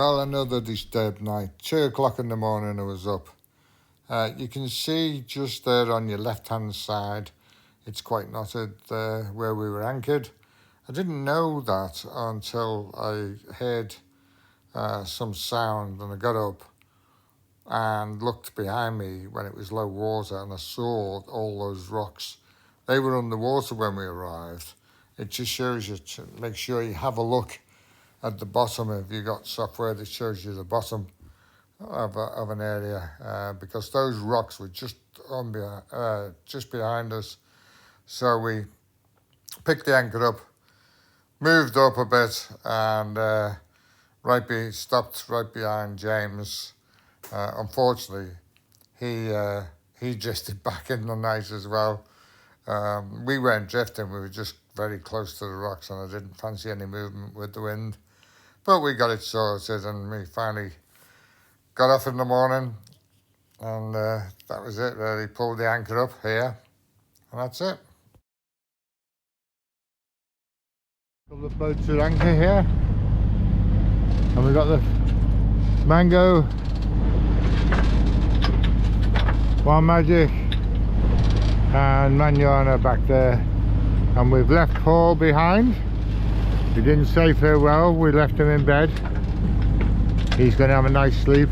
Well, another disturbed night. 2 o'clock in the morning I was up. You can see just there on your left-hand side, it's quite knotted there where we were anchored. I didn't know that until I heard some sound, and I got up and looked behind me when it was low water, and I saw all those rocks. They were underwater when we arrived. It just shows you to make sure you have a look at the bottom if you got software that shows you the bottom of an area, because those rocks were just behind us. So we picked the anchor up, moved up a bit, and stopped right behind James. Unfortunately, he drifted back in the night as well. We weren't drifting, we were just very close to the rocks, and I didn't fancy any movement with the wind. But we got it sorted, and we finally got off in the morning, and that was it really. Pulled the anchor up here, and that's it. Couple of boats at anchor here, and we got the Mango, One Magic and Manana back there, and we've left Paul behind. We didn't say farewell, we left him in bed. He's going to have a nice sleep.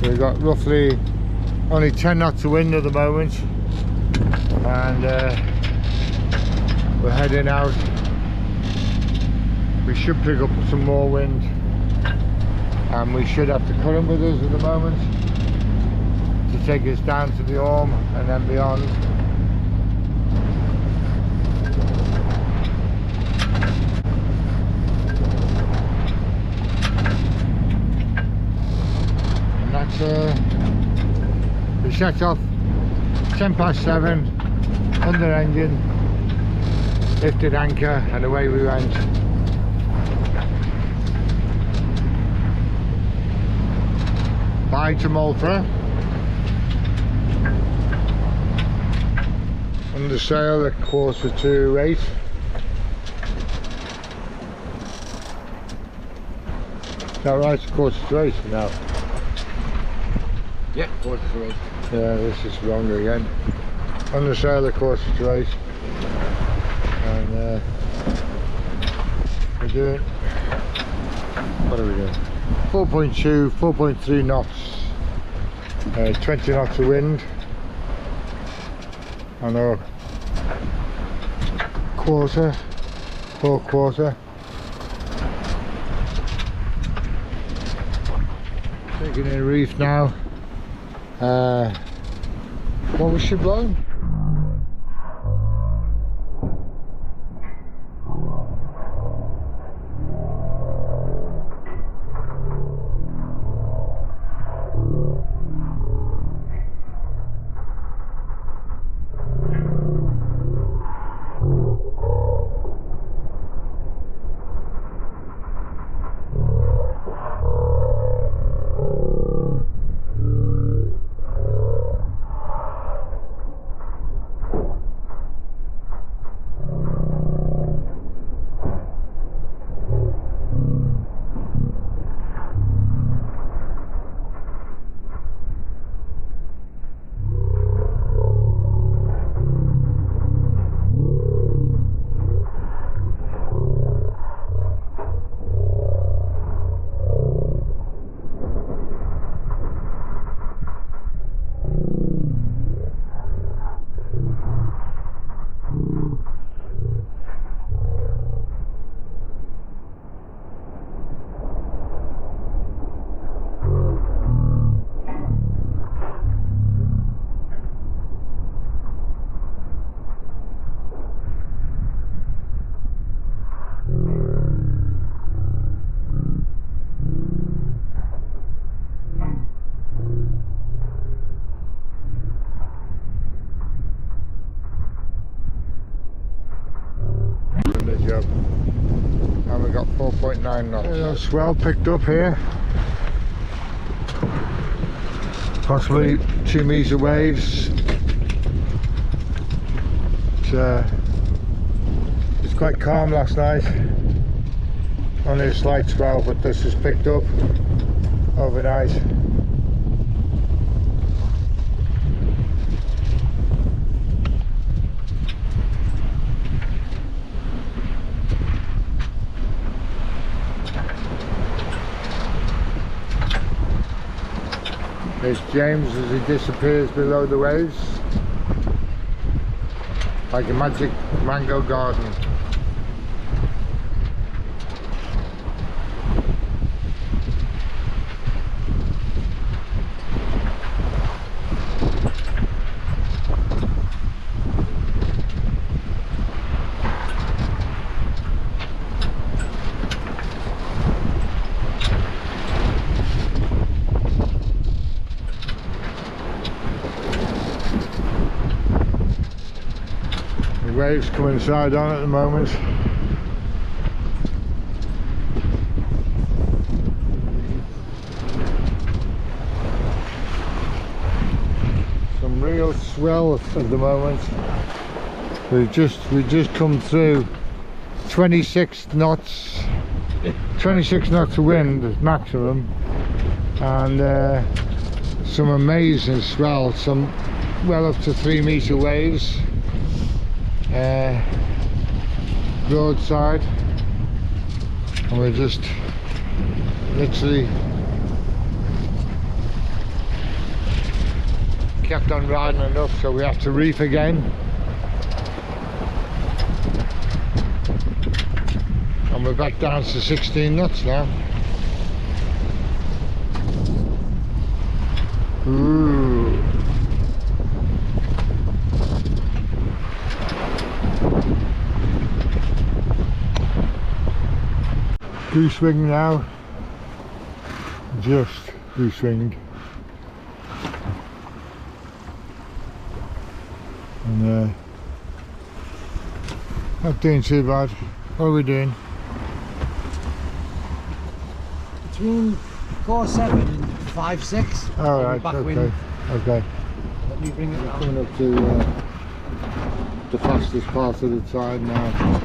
We've got roughly only 10 knots of wind at the moment, and we're heading out. We should pick up some more wind, and we should have the current with us at the moment to take us down to the Orme and then beyond. And that's we set off 7:10 under engine, lifted anchor, and away we went. Bye to Malta. Under sail at 7:45. Is that right? It's 7:45 now. Yeah, 7:45. Yeah, this is wrong again. Under sail at 7:45. And we're doing, what are we doing? 4.2, 4.3 knots, 20 knots of wind. I know, four quarter. Taking in a reef now. What was she blowing? And we got 4.9 knots. Swell picked up here. Possibly 2 meter waves. It's quite calm last night. Only a slight swell, but this is picked up overnight. There's James as he disappears below the waves, like a magic mango garden. Waves coming side on at the moment. Some real swell at the moment. We've just come through 26 knots of wind maximum, and some amazing swell, some well up to 3-meter waves. Broadside, and we're just literally kept on riding enough, so we have to reef again, and we're back down to 16 knots now. Ooh. Goose wing now, just goose wing, and not doing too bad. What are we doing? Between 4.7 and 5.6. All right, okay, okay. Let me bring it round. Coming up to the fastest part of the tide now.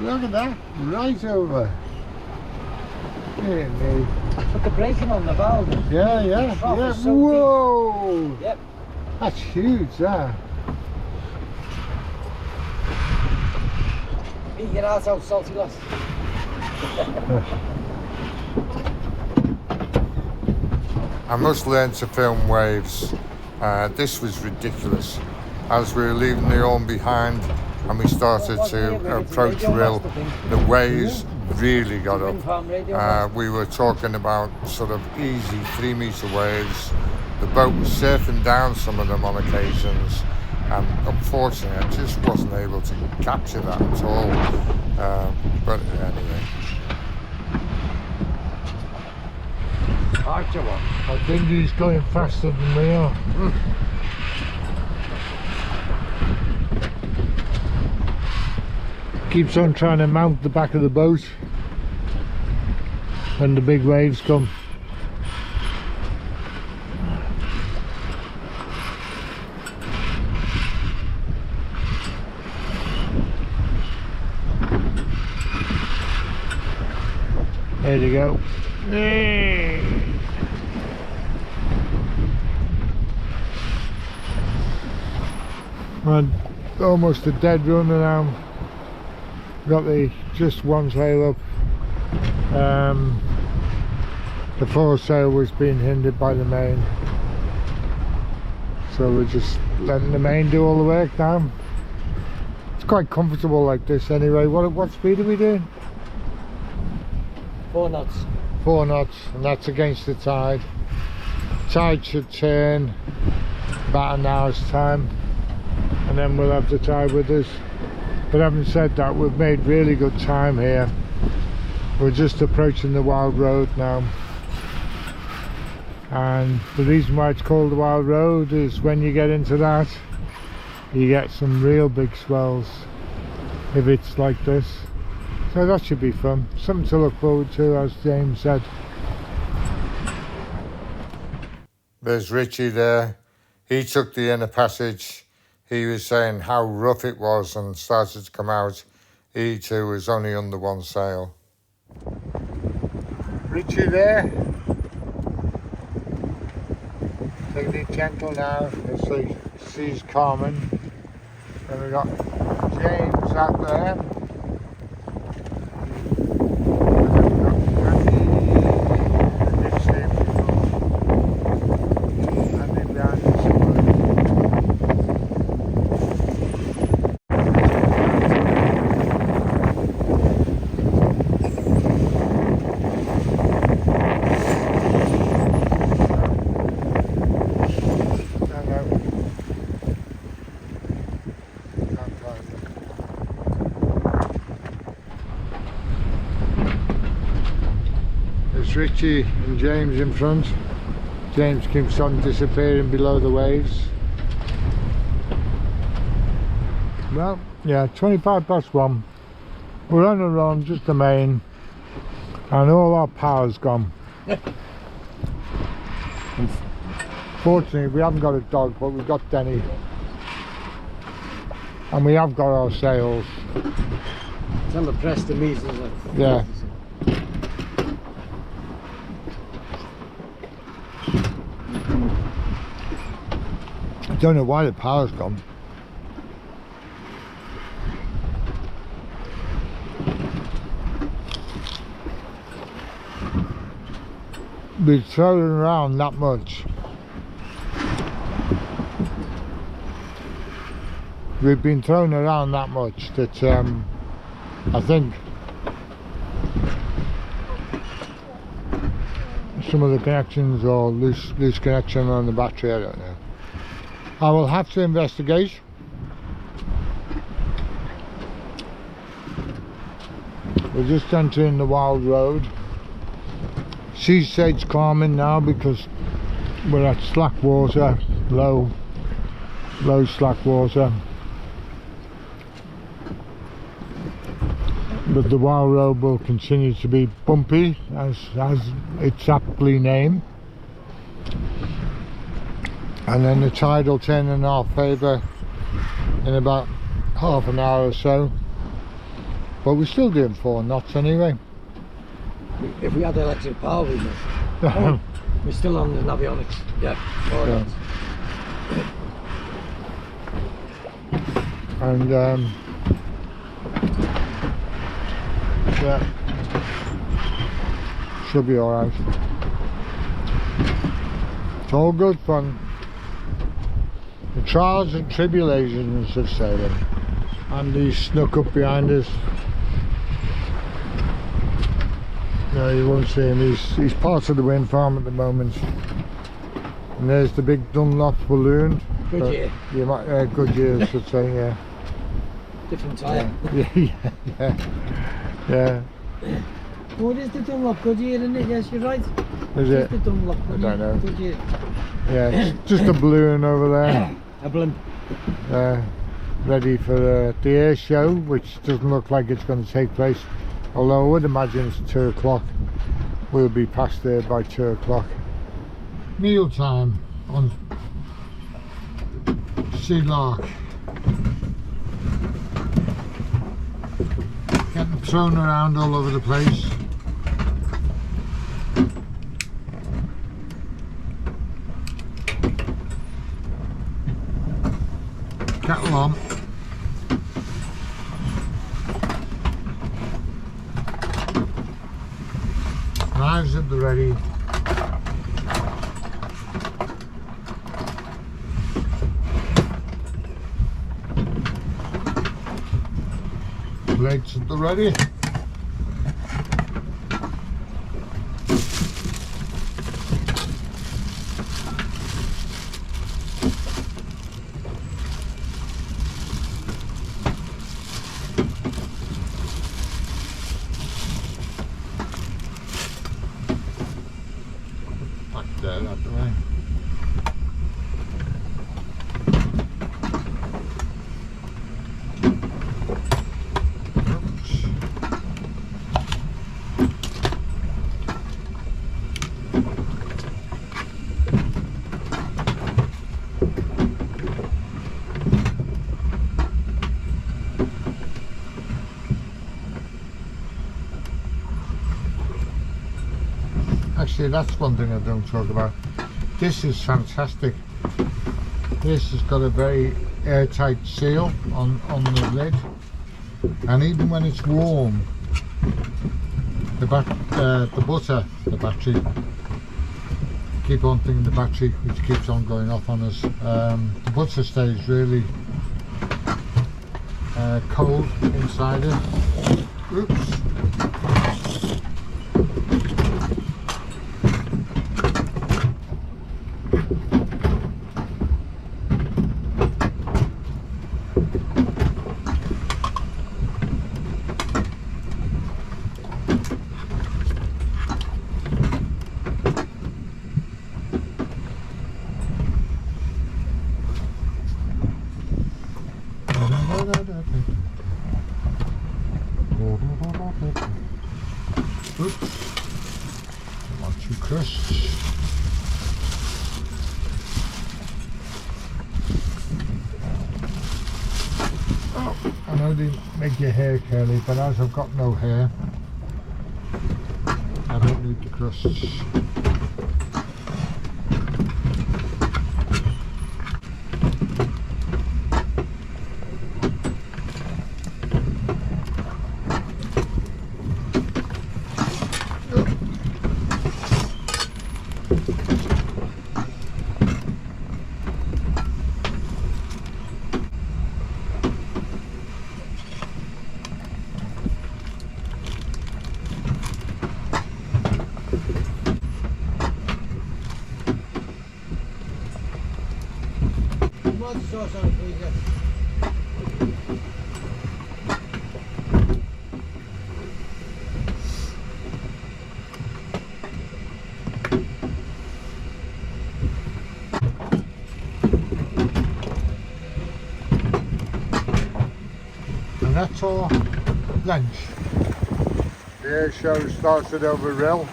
Look at that, right over. Dear me. Put the braking on the valve. Yeah, yeah, Oh, yeah. so Whoa! deep. Yep. That's huge, that. You get out salty glass. I must learn to film waves. This was ridiculous. As we were leaving the Orme behind and we started to approach Rill, the waves really got up. We were talking about sort of easy 3-meter waves. The boat was surfing down some of them on occasions, and unfortunately I just wasn't able to capture that at all. But anyway. I think he's going faster than we are. Keeps on trying to mount the back of the boat when the big waves come. There you go. We're almost a dead run now. Got the just one sail up. The foresail was being hindered by the main, so we're just letting the main do all the work now. It's quite comfortable like this anyway. What speed are we doing? 4 knots. 4 knots, and that's against the tide. Tide should turn about an hour's time, and then we'll have the tide with us. But having said that, we've made really good time here. We're just approaching the Wild Road now. and the reason why it's called the Wild Road is when you get into that you get some real big swells if it's like this, so that should be fun, something to look forward to, as James said. There's Richie there. He took the inner passage. He was saying how rough it was and started to come out. He too was only under one sail. Richie there. Taking it gentle now as the sea's calming. Then we got James out there. Richie and James in front. James keeps on disappearing below the waves. Well, yeah, 1. We're on a run, just the main, and all our power's gone. Fortunately, we haven't got a dog, but we've got Denny, and we have got our sails. Tell the press to meet us. Yeah. I don't know why the power's gone. We're throwing around that much. We've been thrown around that much that I think some of the connections or loose connection on the battery, I don't know. I will have to investigate. We're just entering the Wild Road. Sea state's calming now because we're at slack water, low slack water. But the Wild Road will continue to be bumpy as it's aptly named. And then the tide will turn in our favour in about half an hour or so. But we're still doing 4 knots anyway. If we had electric power, we must. Oh, we're still on the navionics. Yeah, 4 knots. And yeah, should be alright. It's all good fun. The trials and tribulations of sailing. Andy's snuck up behind us. No, you won't see him. He's part of the wind farm at the moment. And there's the big Dunlop balloon. Goodyear. You might, Goodyear, I should say, yeah. Different tyre. Yeah. Oh, it is the Dunlop Goodyear, isn't it? Yes, you're right. Is it? The Dunlop Goodyear. I don't know. Goodyear. Yeah, it's just a balloon over there. A blimp. Ready for the air show, which doesn't look like it's going to take place. Although I would imagine it's 2 o'clock. We'll be past there by 2 o'clock. Meal time on LARK. Getting thrown around all over the place. Kettle on. Knives at the ready. Plates at the ready. Back there, that Actually, that's one thing I don't talk about. This is fantastic. This has got a very airtight seal on the lid, and even when it's warm, the battery, keep on thinking the battery, which keeps on going off on us, the butter stays really cold inside it. Oops. Oops. Don't want too crusts. Oh, I know they make your hair curly, but as I've got no hair, I don't need the crusts. Tomato sauce on it, please. Yes. And that's our lunch. The air show started over Rill.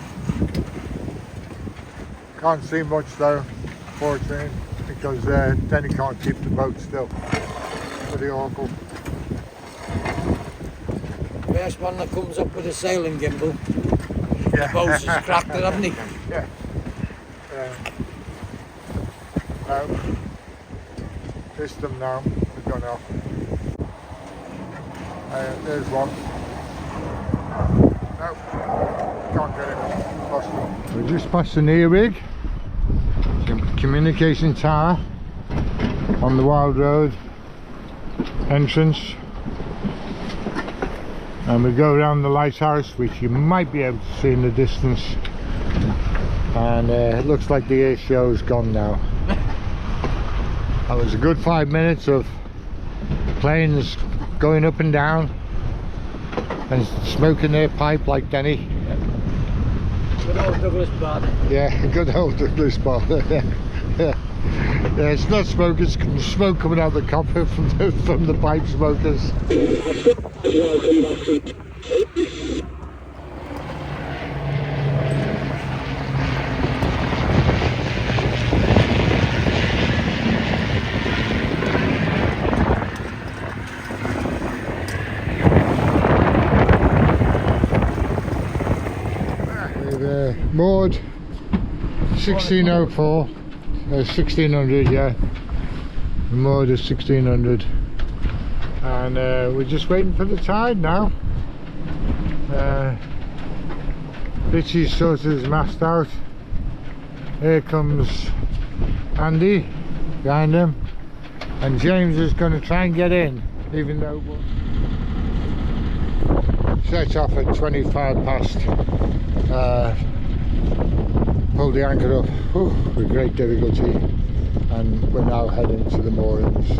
Can't see much though, fortunately, because then you can't keep the boat still. Pretty awful. First one that comes up with a sailing gimbal. Yeah. The boat has cracked it, hasn't he? Yeah. Missed them now. They've gone off. There's one. No, can't get it. Lost them. We just passed the near rig, communication tower on the Wild Road entrance, and we go around the lighthouse, which you might be able to see in the distance, and it looks like the air show's gone now. That was a good 5 minutes of planes going up and down and smoking their pipe like Denny. Good old Douglas Bad. Yeah, good old Douglas Bad. Yeah, it's not smoke, it's smoke coming out of the copper from the pipe smokers. Moored 1604, 1600, yeah. Moored is 1600, and we're just waiting for the tide now. Richie's sorted his mast out. Here comes Andy behind him, and James is going to try and get in, even though we'll set off at 25 past. Pulled the anchor up with great difficulty, and we're now heading to the moorings.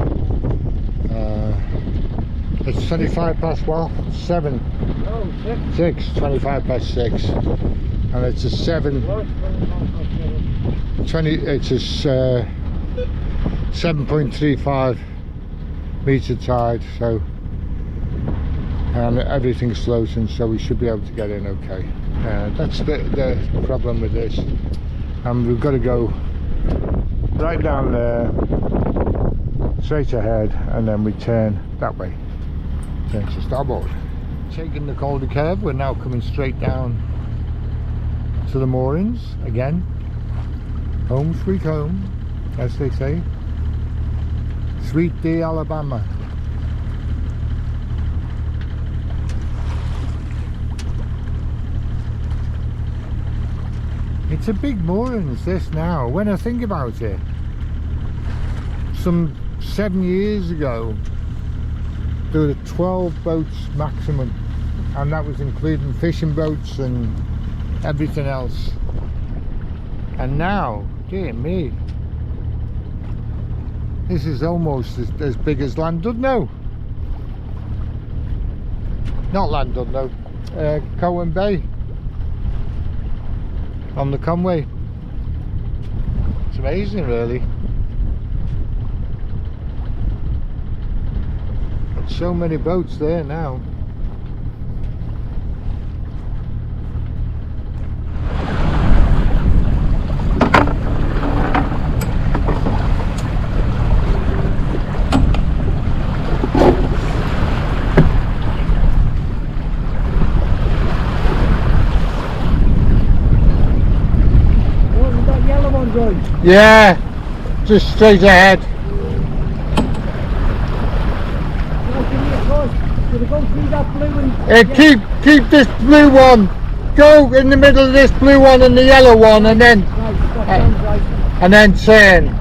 It's 25 past what? 7? Oh, 6. 25 past 6, and it's a 7.35 metre tide, so, and everything's floating, so we should be able to get in okay. That's the problem with this, and we've got to go right down there, straight ahead, and then we turn that way, turn to starboard. Taking the Calder curve, we're now coming straight down to the moorings again. Home sweet home, as they say. Sweet day Alabama. It's a big moorings this now, when I think about it. Some 7 years ago there were 12 boats maximum, and that was including fishing boats and everything else. And now, dear me, this is almost as big as Llandudno. Not Llandudno, Cowan Bay on the Conway. It's amazing, really. So many boats there now. Yeah, just straight ahead. Keep this blue one. Go in the middle of this blue one and the yellow one, and then turn.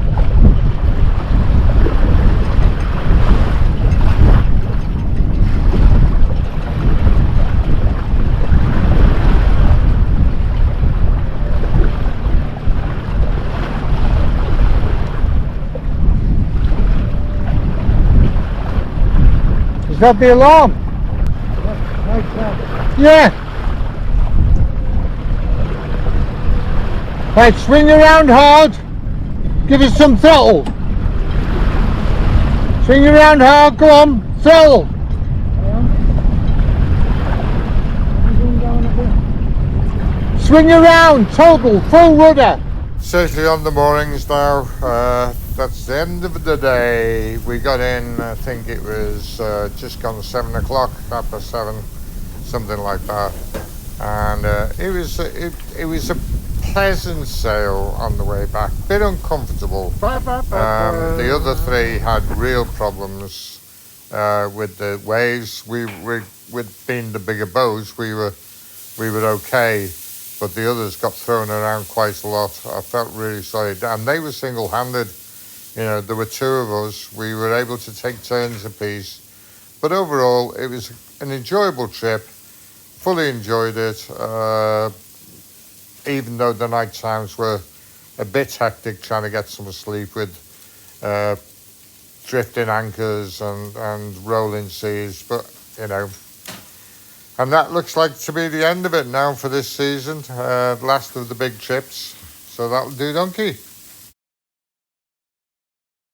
Is that the alarm? Yeah. Right, swing around hard. Give us some throttle. Swing around hard, go on, throttle. Swing around, total, full rudder. Safely on the moorings now. That's the end of the day. We got in, I think it was just gone 7 o'clock, 7:30, something like that. And it was a pleasant sail on the way back, bit uncomfortable. The other three had real problems with the waves. With being the bigger boats, we were okay, but the others got thrown around quite a lot. I felt really sorry, and they were single-handed. You know, there were two of us. We were able to take turns apiece, but overall it was an enjoyable trip. Fully enjoyed it, even though the night times were a bit hectic trying to get some sleep with drifting anchors and rolling seas, but you know. And that looks like to be the end of it now for this season, last of the big trips. So that'll do, donkey.